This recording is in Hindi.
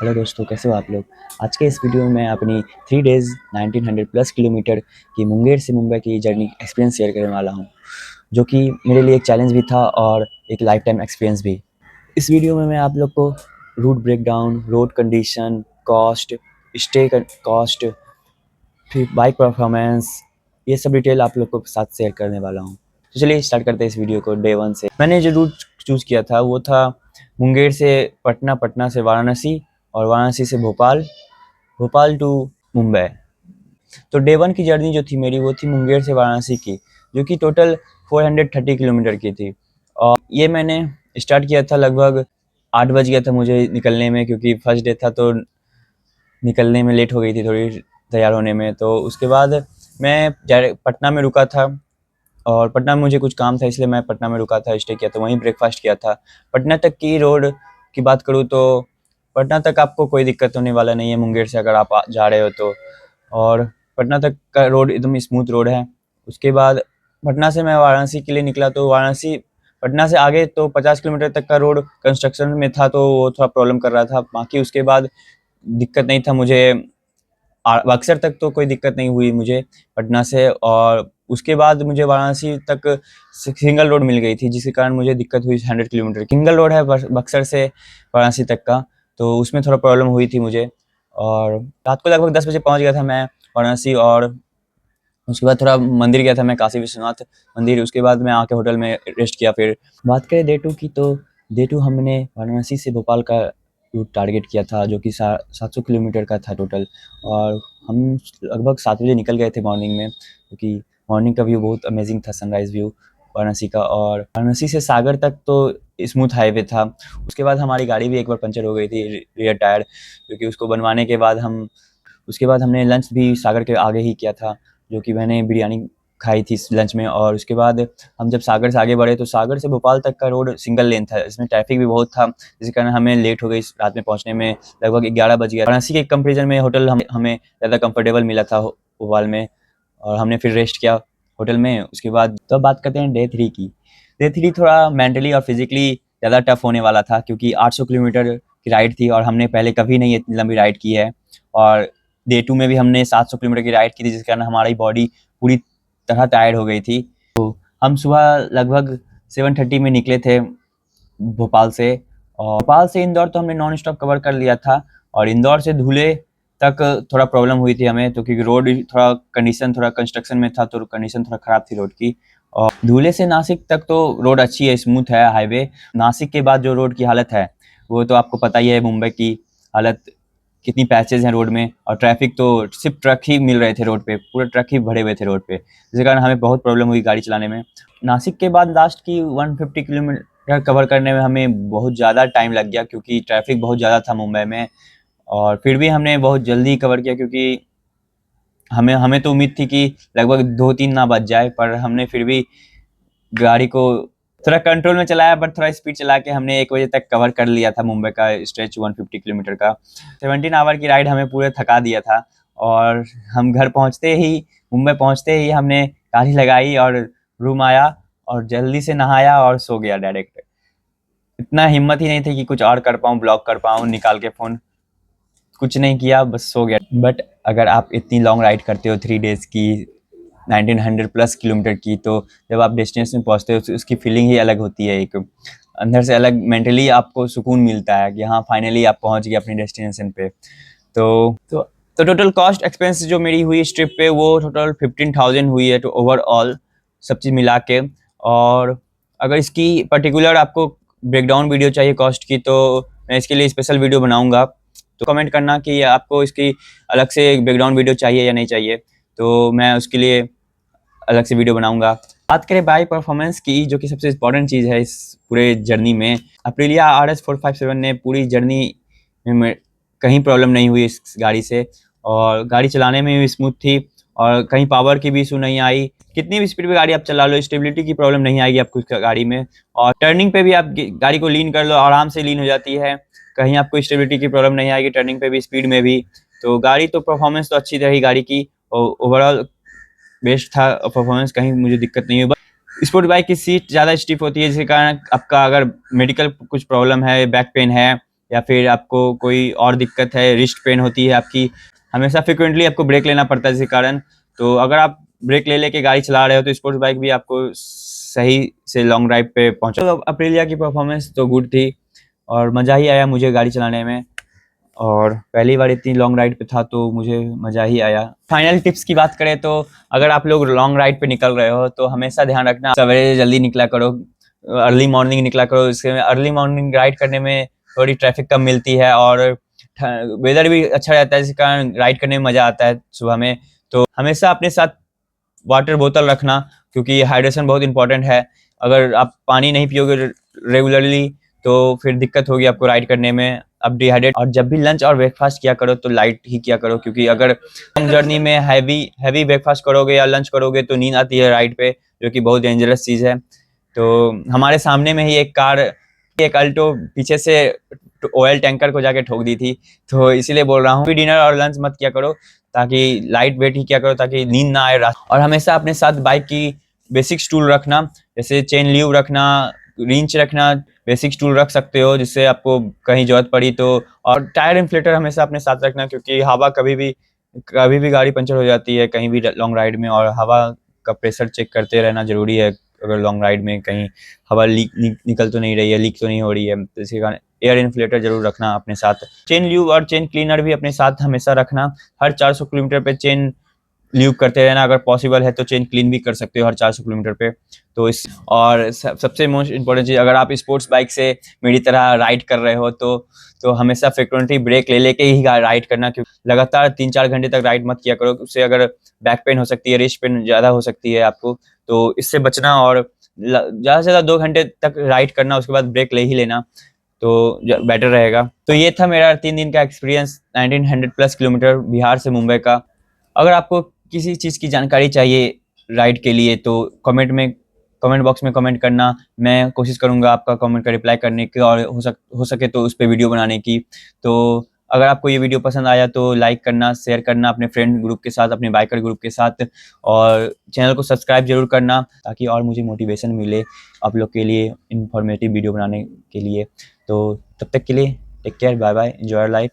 हेलो दोस्तों, कैसे हो आप लोग। आज के इस वीडियो में मैं अपनी 3 डेज़ 1900 प्लस किलोमीटर की मुंगेर से मुंबई की जर्नी एक्सपीरियंस शेयर करने वाला हूँ, जो कि मेरे लिए एक चैलेंज भी था और एक लाइफ टाइम एक्सपीरियंस भी। इस वीडियो में मैं आप लोग को route breakdown, road condition, cost, stay का कॉस्ट, फिर बाइक परफॉर्मेंस, ये सब डिटेल आप लोग को साथ शेयर करने वाला हूँ। तो चलिए स्टार्ट करते हैं इस वीडियो को डे 1 से। मैंने जो रूट चूज़ किया था वो था मुंगेर से पटना, पटना से वाराणसी और वाराणसी से भोपाल, भोपाल टू मुंबई। तो डे 1 की जर्नी जो थी मेरी वो थी मुंगेर से वाराणसी की, जो कि टोटल 430 किलोमीटर की थी। और ये मैंने स्टार्ट किया था लगभग 8 बज गया था मुझे निकलने में, क्योंकि फर्स्ट डे था तो निकलने में लेट हो गई थी थोड़ी तैयार होने में। तो उसके बाद मैं पटना में रुका था और पटना में मुझे कुछ काम था, इसलिए मैं पटना में रुका था, स्टे किया था, वहीं ब्रेकफास्ट किया था। पटना तक की रोड की बात करूँ तो पटना तक आपको कोई दिक्कत होने वाला नहीं है मुंगेर से अगर आप जा रहे हो तो। और पटना तक का रोड एकदम स्मूथ रोड है। उसके बाद पटना से मैं वाराणसी के लिए निकला, तो वाराणसी पटना से आगे तो 50 किलोमीटर तक का रोड कंस्ट्रक्शन में था, तो वो थोड़ा प्रॉब्लम कर रहा था। बाकी उसके बाद दिक्कत नहीं था मुझे, बक्सर तक तो कोई दिक्कत नहीं हुई मुझे पटना से। और उसके बाद मुझे वाराणसी तक सिंगल रोड मिल गई थी, जिसके कारण मुझे दिक्कत हुई। 100 किलोमीटर सिंगल रोड है बक्सर से वाराणसी तक का, तो उसमें थोड़ा प्रॉब्लम हुई थी मुझे। और रात को लगभग 10 बजे पहुंच गया था मैं वाराणसी। और उसके बाद थोड़ा मंदिर गया था मैं, काशी विश्वनाथ मंदिर। उसके बाद मैं आके होटल में रेस्ट किया। फिर बात करें डे 2 की, तो डे 2 हमने वाराणसी से भोपाल का रूट टारगेट किया था, जो कि 700 किलोमीटर का था टोटल। और हम लगभग 7 बजे निकल गए थे मॉर्निंग में, क्योंकि मॉर्निंग का व्यू बहुत अमेजिंग था, सनराइज़ व्यू वाराणसी का। और वाराणसी से सागर तक तो स्मूथ हाईवे था। उसके बाद हमारी गाड़ी भी एक बार पंचर हो गई थी, रियर टायर, क्योंकि उसको बनवाने के बाद उसके बाद हमने लंच भी सागर के आगे ही किया था, जो कि मैंने बिरयानी खाई थी लंच में। और उसके बाद हम जब सागर से आगे बढ़े तो सागर से भोपाल तक का रोड सिंगल लेन था, इसमें ट्रैफिक भी बहुत था, जिसके कारण हमें लेट हो गई रात में पहुंचने में। लगभग 11 बज गया। वाराणसी के कंपेरिजन में होटल हमें ज़्यादा कंफर्टेबल मिला था भोपाल में, और हमने फिर रेस्ट किया होटल में। उसके बाद तो अब बात करते हैं डे 3 की। डे 3 थोड़ा मेंटली और फिजिकली ज़्यादा टफ होने वाला था, क्योंकि 800 किलोमीटर की राइड थी और हमने पहले कभी नहीं इतनी लंबी राइड की है। और डे 2 में भी हमने 700 किलोमीटर की राइड की थी, जिस कारण हमारी बॉडी पूरी तरह टायर्ड हो गई थी। तो हम सुबह लगभग 7:30 में निकले थे भोपाल से। और भोपाल से इंदौर तो हमने नॉन स्टॉप कवर कर लिया था। और इंदौर से धुले तक थोड़ा प्रॉब्लम हुई थी हमें, तो क्योंकि रोड थोड़ा कंडीशन थोड़ा कंस्ट्रक्शन में था, तो कंडीशन थोड़ा ख़राब थी रोड की। और धुले से नासिक तक तो रोड अच्छी है, स्मूथ है हाईवे। नासिक के बाद जो रोड की हालत है वो तो आपको पता ही है, मुंबई की हालत कितनी पैचेज हैं रोड में। और ट्रैफिक तो सिर्फ ट्रक ही मिल रहे थे रोड पे, पूरे ट्रक ही भरे हुए थे रोड पे, जिसके कारण हमें बहुत प्रॉब्लम हुई गाड़ी चलाने में। नासिक के बाद लास्ट की 150 किलोमीटर कवर करने में हमें बहुत ज़्यादा टाइम लग गया, क्योंकि ट्रैफिक बहुत ज़्यादा था मुंबई में। और फिर भी हमने बहुत जल्दी कवर किया, क्योंकि हमें हमें तो उम्मीद थी कि लगभग 2-3 ना बज जाए, पर हमने फिर भी गाड़ी को थोड़ा कंट्रोल में चलाया, बट थोड़ा स्पीड चला के हमने 1 बजे तक कवर कर लिया था मुंबई का स्ट्रेच 150 किलोमीटर का। 17 आवर की राइड हमें पूरे थका दिया था। और हम घर पहुंचते ही, मुंबई पहुंचते ही हमने गाड़ी लगाई और रूम आया और जल्दी से नहाया और सो गया डायरेक्ट। इतना हिम्मत ही नहीं थी कि कुछ और कर पाऊँ, ब्लॉग कर पाऊँ निकाल के फ़ोन। कुछ नहीं किया, बस सो गया। बट अगर आप इतनी लॉन्ग राइड करते हो 3 डेज़ की, 1900 प्लस किलोमीटर की, तो जब आप डेस्टिनेशन पहुंचते हो तो उसकी फीलिंग ही अलग होती है। एक अंदर से अलग मेंटली आपको सुकून मिलता है कि हाँ फाइनली आप पहुंच गए अपनी डेस्टिनेशन पे। तो तो तो टोटल कॉस्ट एक्सपेंस जो मेरी हुई इस ट्रिप पे वो टोटल 15,000 हुई है, तो ओवरऑल सब चीज़ मिला के। और अगर इसकी पर्टिकुलर आपको ब्रेकडाउन वीडियो चाहिए कॉस्ट की, तो मैं इसके लिए स्पेशल वीडियो बनाऊंगा। तो कमेंट करना कि आपको इसकी अलग से एक बैकग्राउंड वीडियो चाहिए या नहीं चाहिए, तो मैं उसके लिए अलग से वीडियो बनाऊंगा। बात करें बाइक परफॉर्मेंस की, जो कि सबसे इंपॉर्टेंट चीज़ है इस पूरे जर्नी में, अप्रिलिया RS 457 ने पूरी जर्नी में कहीं प्रॉब्लम नहीं हुई इस गाड़ी से। और गाड़ी चलाने में भी स्मूथ थी, और कहीं पावर की भी इशू नहीं आई। कितनी भी स्पीड पे गाड़ी आप चला लो, स्टेबिलिटी की प्रॉब्लम नहीं आएगी आपको इस गाड़ी में। और टर्निंग पे भी आप गाड़ी को लीन कर लो, आराम से लीन हो जाती है, कहीं आपको स्टेबिलिटी की प्रॉब्लम नहीं आएगी टर्निंग पे भी, स्पीड में भी। तो गाड़ी तो परफॉर्मेंस तो अच्छी रही गाड़ी की, और ओवरऑल बेस्ट था परफॉर्मेंस, कहीं मुझे दिक्कत नहीं हुई। बट स्पोर्ट बाइक की सीट ज़्यादा स्टिफ होती है, जिसके कारण आपका अगर मेडिकल कुछ प्रॉब्लम है, बैक पेन है या फिर आपको कोई और दिक्कत है, रिस्ट पेन होती है आपकी, हमेशा फ्रिक्वेंटली आपको ब्रेक लेना पड़ता है इसी कारण। तो अगर आप ब्रेक ले लेके गाड़ी चला रहे हो तो स्पोर्ट्स बाइक भी आपको सही से लॉन्ग ड्राइव पे पहुंचा। तो अप्रिलिया की परफॉर्मेंस तो गुड थी और मज़ा ही आया मुझे गाड़ी चलाने में, और पहली बार इतनी लॉन्ग राइड पे था तो मुझे मज़ा ही आया। फाइनल टिप्स की बात करें तो अगर आप लोग लॉन्ग राइड पे निकल रहे हो तो हमेशा ध्यान रखना सवेरे जल्दी निकला करो, अर्ली मॉर्निंग निकला करो। इसके अर्ली मॉर्निंग राइड करने में थोड़ी ट्रैफिक कम मिलती है और वेदर भी अच्छा रहता है, इस कारण राइड करने में मज़ा आता है सुबह में। तो हमेशा अपने साथ वाटर बोतल रखना, क्योंकि हाइड्रेशन बहुत इंपॉर्टेंट है। अगर आप पानी नहीं पियोगे रेगुलरली तो फिर दिक्कत होगी आपको राइड करने में, आप डिहाइड्रेट। और जब भी लंच और ब्रेकफास्ट किया करो तो लाइट ही किया करो, क्योंकि अगर लॉन्ग जर्नी में हैवी ब्रेकफास्ट करोगे या लंच करोगे तो नींद आती है राइड पे, जो कि बहुत डेंजरस चीज़ है। तो हमारे सामने में ही एक अल्टो पीछे से ऑयल टैंकर को जाके ठोक दी थी, तो इसीलिए बोल रहा हूँ डिनर और लंच मत किया करो, ताकि लाइट वेट ही किया करो ताकि नींद ना आए और हमेशा अपने साथ बाइक की बेसिक टूल रखना, जैसे चेन लीव रखना, रिंच रखना, बेसिक टूल रख सकते हो जिससे आपको कहीं जरूरत पड़ी तो। और टायर इन्फ्लेटर हमेशा अपने साथ रखना, क्योंकि हवा कभी भी गाड़ी पंचर हो जाती है कहीं भी लॉन्ग राइड में, और हवा का प्रेशर चेक करते रहना जरूरी है। अगर लॉन्ग राइड में कहीं हवा निकल तो नहीं रही है, लीक तो नहीं हो रही है, तो इसी कारण एयर इन्फ्लेटर जरूर रखना अपने साथ। चेन ल्यूब और चेन क्लीनर भी अपने साथ हमेशा रखना। हर 400 किलोमीटर पे चेन ल्यूब करते रहना, अगर पॉसिबल है तो चेन क्लीन भी कर सकते हो हर 400 किलोमीटर पे। तो इस और सबसे मोस्ट इंपॉर्टेंट चीज़, अगर आप स्पोर्ट्स बाइक से मेरी तरह राइड कर रहे हो तो हमेशा फ्रिक्वेंटली ब्रेक ले लेके ही राइड करना, क्योंकि लगातार 3-4 घंटे तक राइड मत किया करो, उससे अगर बैक पेन हो सकती है, रिस्ट पेन ज़्यादा हो सकती है आपको, तो इससे बचना। और ज़्यादा से ज़्यादा 2 घंटे तक राइड करना, उसके बाद ब्रेक ले ही लेना तो बेटर रहेगा। तो ये था मेरा 3 दिन का एक्सपीरियंस 1900 प्लस किलोमीटर बिहार से मुंबई का। अगर आपको किसी चीज़ की जानकारी चाहिए राइड के लिए तो कमेंट बॉक्स में कमेंट करना, मैं कोशिश करूँगा आपका कमेंट का रिप्लाई करने की, और हो सके तो उस पे वीडियो बनाने की। तो अगर आपको ये वीडियो पसंद आया तो लाइक करना, शेयर करना अपने फ्रेंड ग्रुप के साथ, अपने बाइकर ग्रुप के साथ, और चैनल को सब्सक्राइब जरूर करना ताकि और मुझे मोटिवेशन मिले आप लोग के लिए इन्फॉर्मेटिव वीडियो बनाने के लिए। तो तब तक के लिए take care, bye bye, enjoy your life.